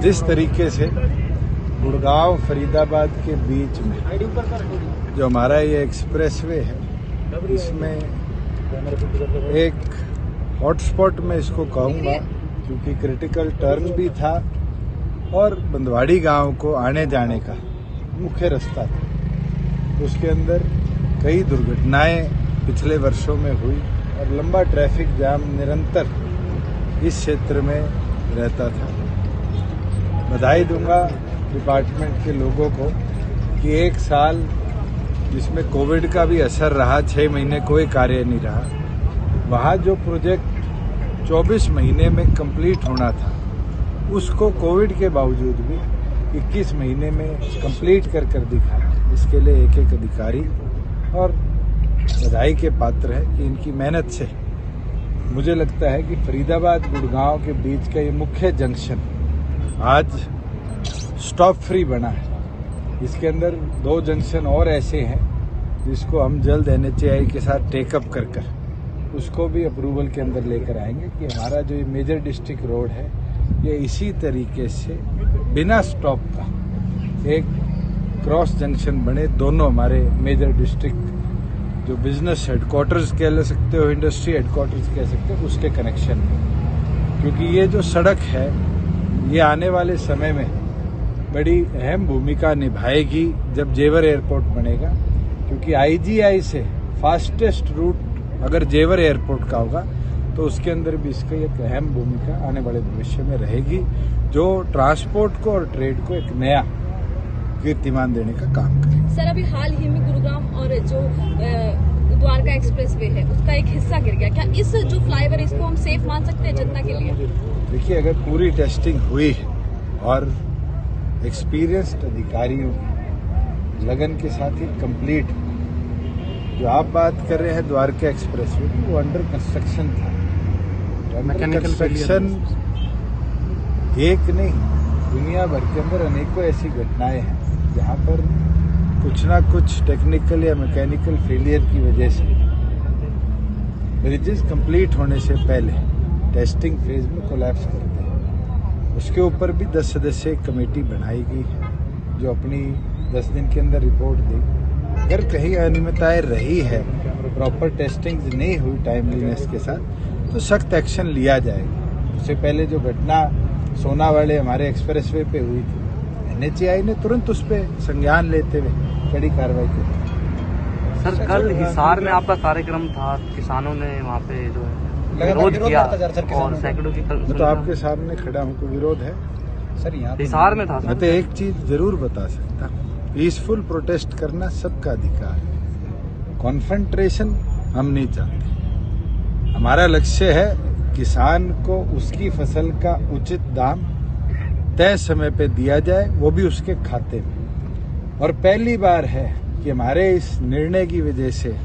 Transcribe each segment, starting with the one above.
जिस तरीके से गुड़गांव फरीदाबाद के बीच में जो हमारा ये एक्सप्रेसवे है, इसमें एक हॉटस्पॉट में इसको कहूँगा, क्योंकि क्रिटिकल टर्न भी था और बंदवाड़ी गांव को आने जाने का मुख्य रास्ता था। उसके अंदर कई दुर्घटनाएं पिछले वर्षों में हुई और लंबा ट्रैफिक जाम निरंतर इस क्षेत्र में रहता था। बधाई दूंगा डिपार्टमेंट के लोगों को कि एक साल जिसमें कोविड का भी असर रहा, 6 महीने कोई कार्य नहीं रहा, वहाँ जो प्रोजेक्ट 24 महीने में कंप्लीट होना था उसको कोविड के बावजूद भी 21 महीने में कंप्लीट कर दिखाया। इसके लिए एक एक अधिकारी और बधाई के पात्र है कि इनकी मेहनत से मुझे लगता है कि फरीदाबाद गुड़गांव के बीच का ये मुख्य जंक्शन आज स्टॉप फ्री बना है। इसके अंदर 2 जंक्शन और ऐसे हैं जिसको हम जल्द NHAI के साथ टेकअप कर उसको भी अप्रूवल के अंदर लेकर आएंगे कि हमारा जो ये मेजर डिस्ट्रिक्ट रोड है ये इसी तरीके से बिना स्टॉप का एक क्रॉस जंक्शन बने। दोनों हमारे मेजर डिस्ट्रिक्ट जो बिजनेस हेडक्वार्टर्स कह सकते हो, इंडस्ट्री हेडक्वार्टर्स कह सकते हो, उसके कनेक्शन में, क्योंकि ये जो सड़क है ये आने वाले समय में बड़ी अहम भूमिका निभाएगी जब जेवर एयरपोर्ट बनेगा, क्योंकि IGI से फास्टेस्ट रूट अगर जेवर एयरपोर्ट का होगा तो उसके अंदर भी इसका एक अहम भूमिका आने वाले भविष्य में रहेगी, जो ट्रांसपोर्ट को और ट्रेड को एक नया कीर्तिमान देने का काम करेगी। सर, अभी हाल ही में गुरुग्राम और जो द्वारका एक्सप्रेसवे है उसका एक हिस्सा गिर गया, क्या इस जो फ्लाईओवर इसको हम सेफ मान सकते हैं जनता के लिए? देखिए, अगर पूरी टेस्टिंग हुई है और एक्सपीरियंस्ड अधिकारियों की लगन के साथ ही कंप्लीट, जो आप बात कर रहे हैं द्वारका एक्सप्रेसवे, वो अंडर कंस्ट्रक्शन था। कंस्ट्रक्शन एक नहीं, दुनिया भर के अंदर अनेकों ऐसी घटनाएं हैं जहां पर कुछ ना कुछ टेक्निकल या मैकेनिकल फेलियर की वजह से ब्रिजेस कंप्लीट होने से पहले टेस्टिंग फेज में कोलैप्स करते हैं। उसके ऊपर भी 10 सदस्यीय कमेटी बनाई गई है जो अपनी 10 दिन के अंदर रिपोर्ट देगी। अगर कहीं अनियमितताएं रही है, प्रॉपर टेस्टिंग नहीं हुई टाइमलीनेस के साथ, तो सख्त एक्शन लिया जाएगा। उससे पहले जो घटना सोना वाले हमारे एक्सप्रेसवे पे हुई थी, NHAI ने तुरंत उस पर संज्ञान लेते हुए कड़ी कार्रवाई की। सर, कल हिसार में आपका कार्यक्रम था, किसानों ने वहाँ पे जो है विरोध किया और सैकड़ों की, मैं तो आपके सामने खड़ा हूँ, कोई विरोध है सर? यहाँ हिसार में था। मैं तो एक चीज जरूर बता सकता हूँ, पीसफुल प्रोटेस्ट करना सबका अधिकार है। कॉन्फ्रंट्रेशन हम नहीं चाहते। हमारा लक्ष्य है किसान को उसकी फसल का उचित दाम तय समय पे दिया जाए, वो भी उसके खाते में। और पहली बार है कि हमारे इस निर्णय की वजह से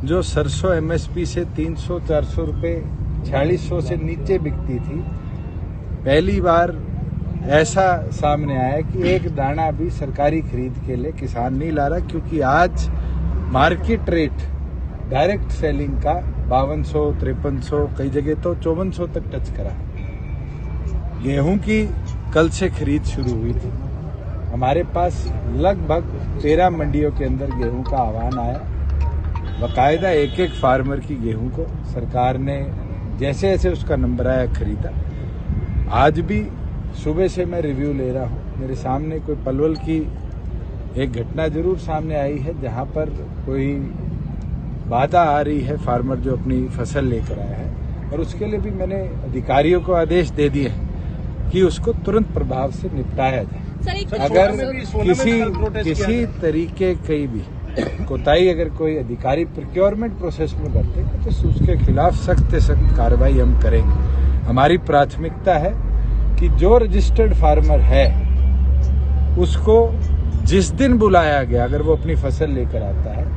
जो सरसों MSP से 300-400 रुपये 4600 से नीचे बिकती थी, पहली बार ऐसा सामने आया कि एक दाना भी सरकारी खरीद के लिए किसान नहीं ला रहा, क्योंकि आज मार्केट रेट डायरेक्ट सेलिंग का 5200, 5300, कई जगह तो 5400 तक टच करा। गेहूं की कल से खरीद शुरू हुई थी। हमारे पास लगभग 13 मंडियों के अंदर गेहूं का आह्वान आया। बाकायदा एक एक फार्मर की गेहूं को सरकार ने जैसे जैसे उसका नंबर आया खरीदा। आज भी सुबह से मैं रिव्यू ले रहा हूं। मेरे सामने कोई पलवल की एक घटना जरूर सामने आई है जहां पर कोई बाधा आ रही है, फार्मर जो अपनी फसल लेकर आया है, और उसके लिए भी मैंने अधिकारियों को आदेश दे दिए कि उसको तुरंत प्रभाव से निपटाया जाए। अगर किसी तरीके की भी कोताही अगर कोई अधिकारी प्रोक्योरमेंट प्रोसेस में बरते तो उसके खिलाफ सख्त से सख्त कार्रवाई हम करेंगे। हमारी प्राथमिकता है कि जो रजिस्टर्ड फार्मर है उसको जिस दिन बुलाया गया, अगर वो अपनी फसल लेकर आता है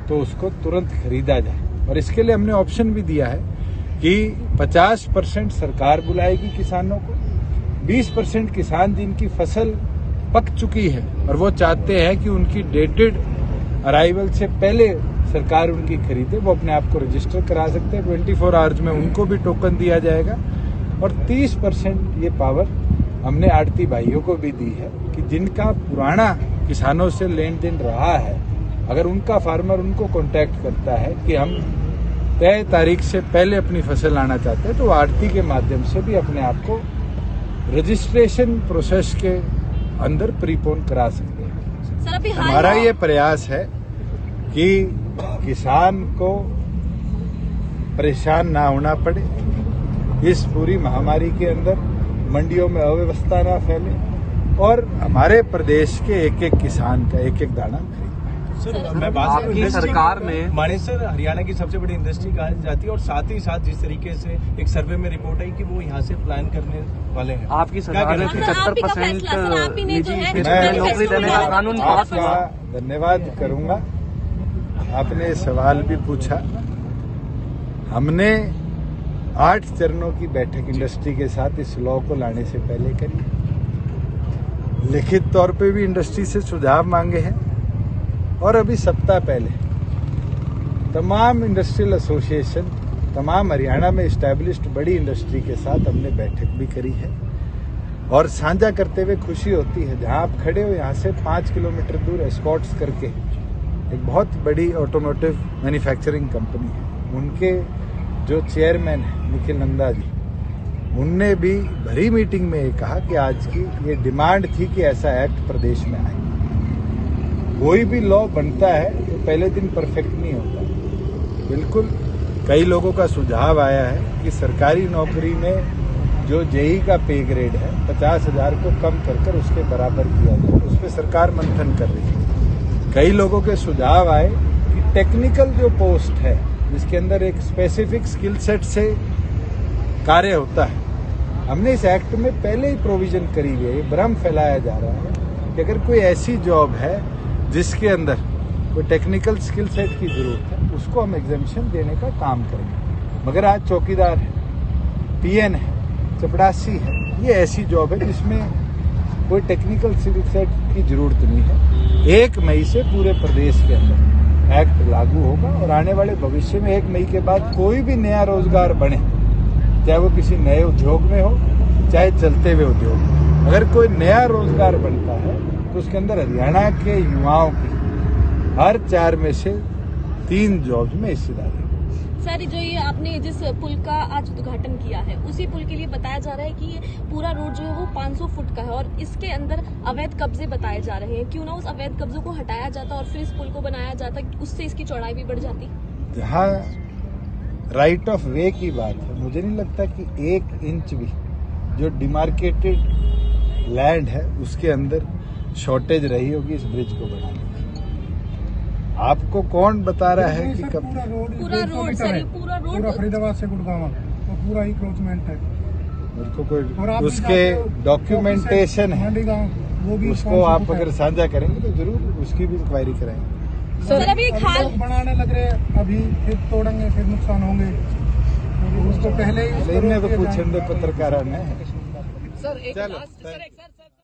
तो उसको तुरंत खरीदा जाए। और इसके लिए हमने ऑप्शन भी दिया है कि 50% सरकार बुलाएगी किसानों को, 20% किसान जिनकी फसल पक चुकी है और वो चाहते हैं कि उनकी डेटेड अराइवल से पहले सरकार उनकी खरीदे, वो अपने आप को रजिस्टर करा सकते हैं। 24 आवर्स में उनको भी टोकन दिया जाएगा। और 30% ये पावर हमने आड़ती भाइयों को भी दी है कि जिनका पुराना किसानों से लेन देन रहा है, अगर उनका फार्मर उनको कांटेक्ट करता है कि हम तय तारीख से पहले अपनी फसल लाना चाहते हैं, तो आड़ती के माध्यम से भी अपने आप को रजिस्ट्रेशन प्रोसेस के अंदर प्रीपोन करा सकते हैं। सर अभी हमारा ये प्रयास है कि किसान को परेशान ना होना पड़े, इस पूरी महामारी के अंदर मंडियों में अव्यवस्था ना फैले और हमारे प्रदेश के एक एक किसान का एक एक दाना खरीदे। सर मैं बात आपकी सरकार में मानेसर हरियाणा की सबसे बड़ी इंडस्ट्री कही जाती है और साथ ही साथ जिस तरीके से एक सर्वे में रिपोर्ट आई कि वो यहाँ से प्लान करने वाले हैं, आपकी सरकार ने सर, आप ही का 75% फैसला, सर, आप ही ने जो निजी है क्षेत्र में नौकरी देने का कानून पास हुआ। आपका धन्यवाद करूंगा, आपने सवाल भी पूछा। हमने 8 चरणों की बैठक इंडस्ट्री के साथ इस लॉ को लाने से पहले करी। लिखित तौर पे भी इंडस्ट्री से सुझाव मांगे हैं और अभी सप्ताह पहले तमाम इंडस्ट्रियल एसोसिएशन, तमाम हरियाणा में इस्टेब्लिश्ड बड़ी इंडस्ट्री के साथ हमने बैठक भी करी है और साझा करते हुए खुशी होती है। जहां आप खड़े हो यहाँ से 5 किलोमीटर दूर एस्कॉर्ट्स करके एक बहुत बड़ी ऑटोमोटिव मैन्युफैक्चरिंग कंपनी है, उनके जो चेयरमैन है निखिल नंदा जी, उनने भी भरी मीटिंग में ये कहा कि आज की ये डिमांड थी कि ऐसा एक्ट प्रदेश में आए। कोई भी लॉ बनता है तो पहले दिन परफेक्ट नहीं होता। बिल्कुल कई लोगों का सुझाव आया है कि सरकारी नौकरी में जो जेई का पे ग्रेड है 50,000 को कम कर उसके बराबर किया जाए, उस पर सरकार मंथन कर रही है। कई लोगों के सुझाव आए कि टेक्निकल जो पोस्ट है जिसके अंदर एक स्पेसिफिक स्किल सेट से कार्य होता है, हमने इस एक्ट में पहले ही प्रोविजन करी हुई है। ये भ्रम फैलाया जा रहा है कि अगर कोई ऐसी जॉब है जिसके अंदर कोई टेक्निकल स्किल सेट की जरूरत है, उसको हम एग्जेम्पशन देने का काम करेंगे। मगर आज चौकीदार है, पीएन है, चपड़ासी है, ये ऐसी जॉब है जिसमें कोई टेक्निकल स्किल सेट की जरूरत नहीं है। 1 मई से पूरे प्रदेश के अंदर एक्ट लागू होगा और आने वाले भविष्य में 1 मई के बाद कोई भी नया रोजगार बने, चाहे वो किसी नए उद्योग में हो चाहे चलते हुए उद्योग में, अगर कोई नया रोजगार बनता है तो उसके अंदर हरियाणा के युवाओं की हर 4 में से 3 जॉब्स में हिस्सेदारी। सर जो ये आपने जिस पुल का आज उद्घाटन किया है, उसी पुल के लिए बताया जा रहा है कि ये पूरा रोड जो है वो 500 फुट का है और इसके अंदर अवैध कब्जे बताए जा रहे हैं। क्यों ना उस अवैध कब्जों को हटाया जाता और फिर इस पुल को बनाया जाता, उससे इसकी चौड़ाई भी बढ़ जाती। जहाँ राइट ऑफ वे की बात है, मुझे नहीं लगता कि 1 इंच भी जो डिमार्केटेड लैंड है उसके अंदर शॉर्टेज रही होगी इस ब्रिज को बनाने में। आपको कौन बता रहा है कि कब पूरा रोड सर, ये पूरा रोड पूरा फरीदाबाद से गुड़गांव तो पूरा ही क्रोचमेंट है। मेरे को कोई उसके डॉक्यूमेंटेशन है, वो भी उसको आप अगर साझा करेंगे तो जरूर उसकी भी इंक्वायरी कराएंगे। सर अभी एक हाल बनाने लग रहे हैं, अभी फिर तोड़ेंगे फिर नुकसान होंगे, तो उसको पहले ही तो पूछेंगे पत्रकारों ने। सर एक चलो, सर